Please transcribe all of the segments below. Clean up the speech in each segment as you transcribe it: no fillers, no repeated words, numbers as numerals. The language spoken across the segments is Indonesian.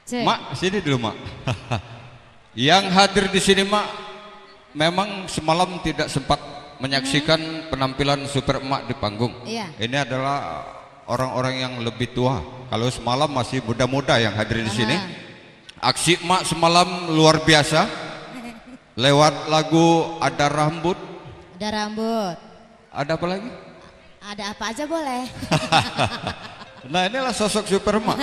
Mak, sini dulu Mak. Yang hadir di sini Mak, memang semalam tidak sempat menyaksikan penampilan Super Emak di panggung. Iya. Ini adalah orang-orang yang lebih tua. Kalau semalam masih muda-muda yang hadir di sini. Aksi Emak semalam luar biasa. Lewat lagu Ada Rambut. Ada rambut. Ada apa lagi? Ada apa aja boleh. Nah, inilah sosok Super Emak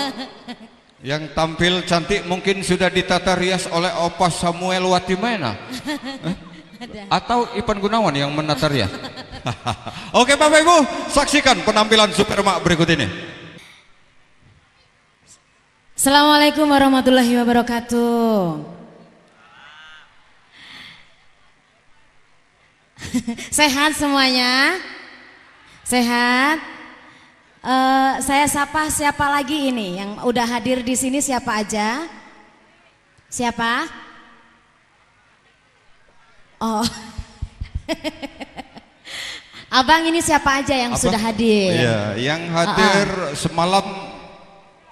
yang tampil cantik, mungkin sudah ditata rias oleh Opa Samuel Watimena atau Ipan Gunawan yang menata rias. Oke Bapak Ibu, saksikan penampilan Super Emak berikut ini. Assalamualaikum warahmatullahi wabarakatuh. Sehat semuanya? Sehat? Saya sapa siapa lagi ini yang udah hadir di sini, siapa aja? Siapa? Oh. Abang ini siapa aja yang sudah hadir? Iya, yang hadir semalam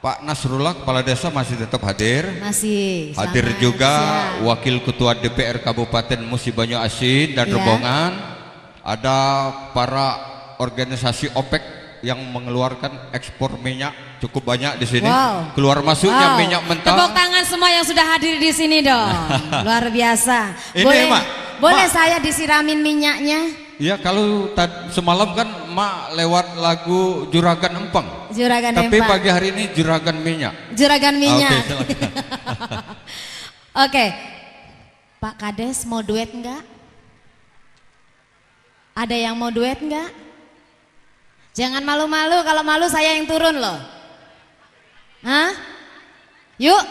Pak Nasrullah kepala desa masih tetap hadir. Masih. Hadir juga siap. Wakil Ketua DPR Kabupaten Musi Banyu Asin dan rombongan. Ada para organisasi OPEC yang mengeluarkan ekspor minyak cukup banyak di sini. Keluar masuknya minyak mentah. Tepuk tangan semua yang sudah hadir di sini dong. Luar biasa. Ini boleh, Mak, boleh saya disiramin minyaknya? Iya, kalau semalam kan Mak lewat lagu Juragan Empang. Juragan Tapi Empang. pagi hari ini Juragan Minyak. Juragan Minyak. Oke, Pak Kades mau duet enggak? Ada yang mau duet enggak? Jangan malu-malu, kalau malu saya yang turun loh. Hah? Yuk.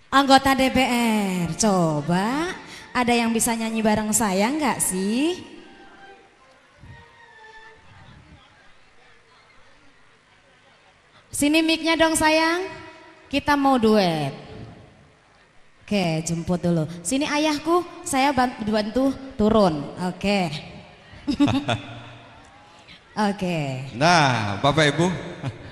Anggota DPR, coba ada yang bisa nyanyi bareng saya enggak sih? Sini mic-nya dong sayang. Kita mau duet. Oke, jemput dulu. Sini ayahku, saya bantu turun. Oke. Oke. Nah, Bapak Ibu,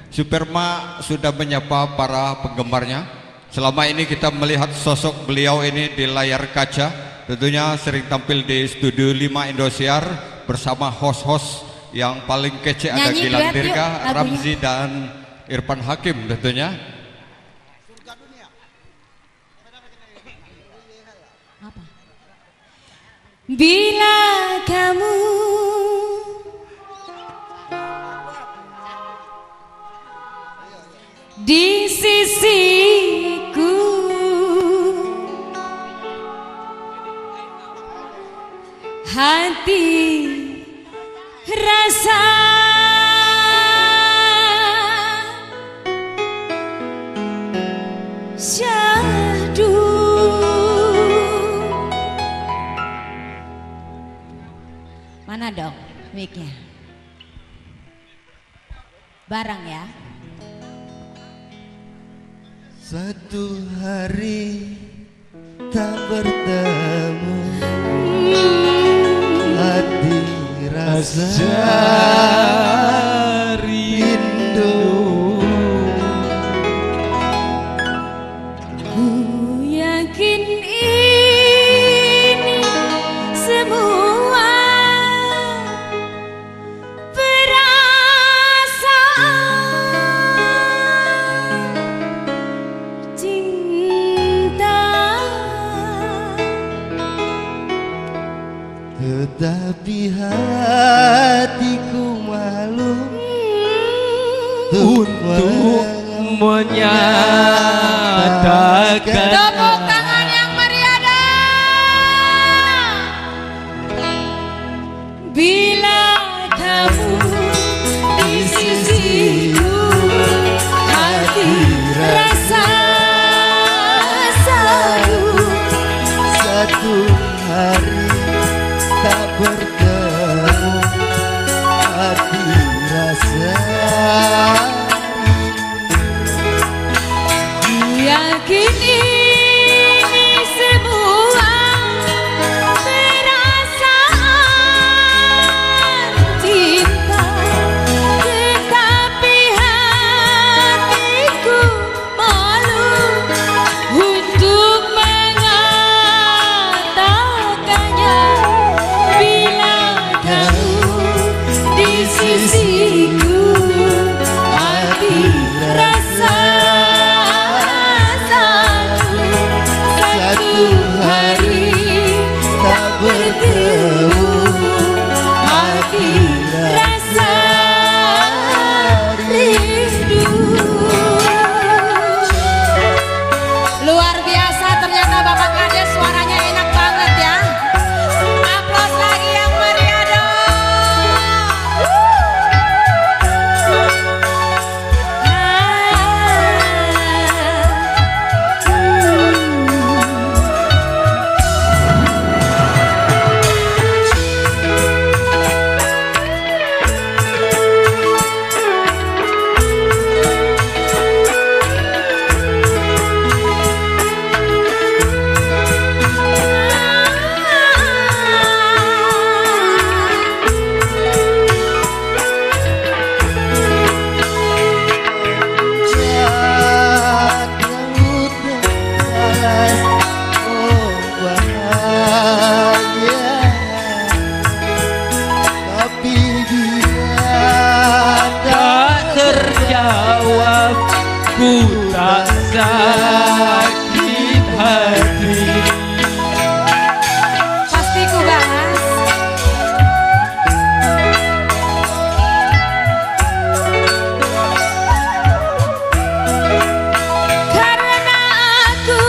Super Emak sudah menyapa para penggemarnya. Selama ini kita melihat sosok beliau ini di layar kaca. Tentunya sering tampil di Studio 5 Indosiar bersama host-host yang paling kece. Ada Gilang Dirga, Ramzi dan Irfan Hakim tentunya. Apa? Bila kamu di sisiku, hati rasa syahdu. Mana dong mic-nya? Bareng ya. Satu hari tak bertemu, hati rasa rindu. Ku yakin ini semua tetapi hatiku malu untuk menyatakan. Tepuk tangan yang meriah. Bila kamu di sisiku, hati rasa selalu. Satu hari tak bertemu, hati rasa yakin ini semua perasaan cinta, tetapi hatiku ku tak sakit hati. Pasti ku bahas. Karena aku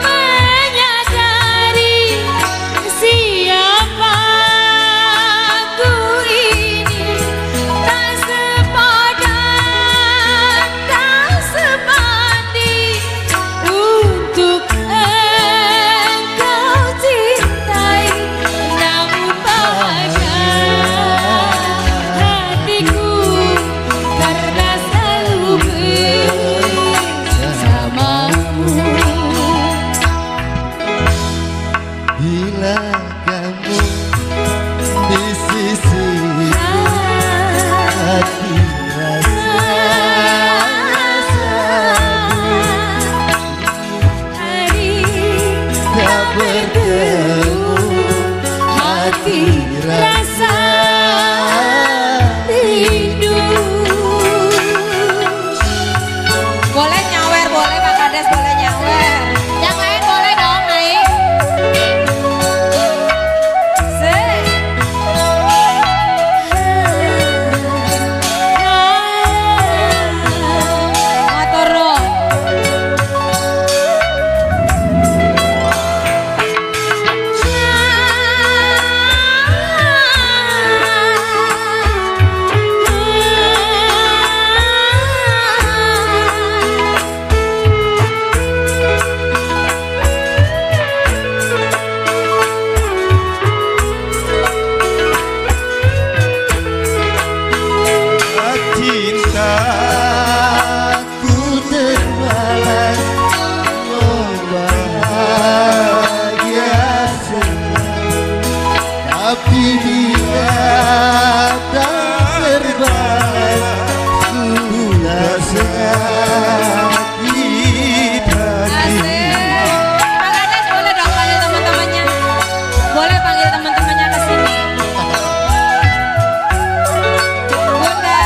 menyadari siapa aku ini, tak sepadan, tak sebanding untuk engkau cintai. Namun pada hatiku karena selalu bersamamu. Bila kamu di sisi hati rasa tak bertemu Hati rasa rindu. Boleh nyawer, boleh Pak Kades, boleh nyawer. Yang lain boleh dong naik. Motor dong. cintaku terbalas, oh bahagia sekali. Tapi dia tak terbalas, ku rasa sakit hati. Asik. Pak Kades boleh dong panggil teman-temannya. Boleh panggil teman-temannya ke sini. Bunda,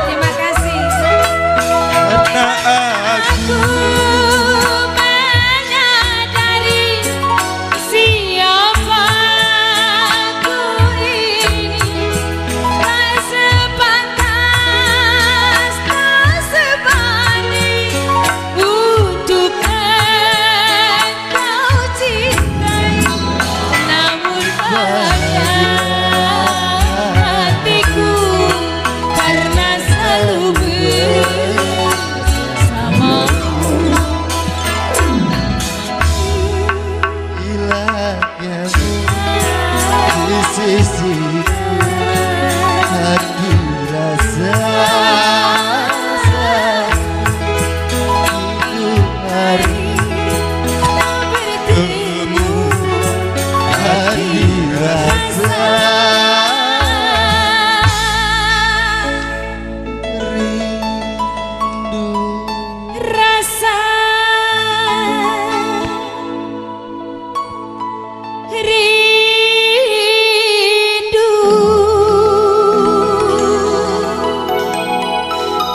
terima kasih. Karena aku Aku menyadari siapa aku ini, tak sepantas, tak sebanding untuk engkau cintai. Namun pada hatiku karena selalu bersamamu. bila kamu di sisiku, hati rasa hidup hari Bertemu hari rasa rindu. rasa rindu.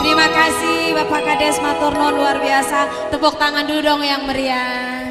Terima kasih Bapak Kades matur nuwun luar biasa. Tepuk tangan dulu dong yang meriah.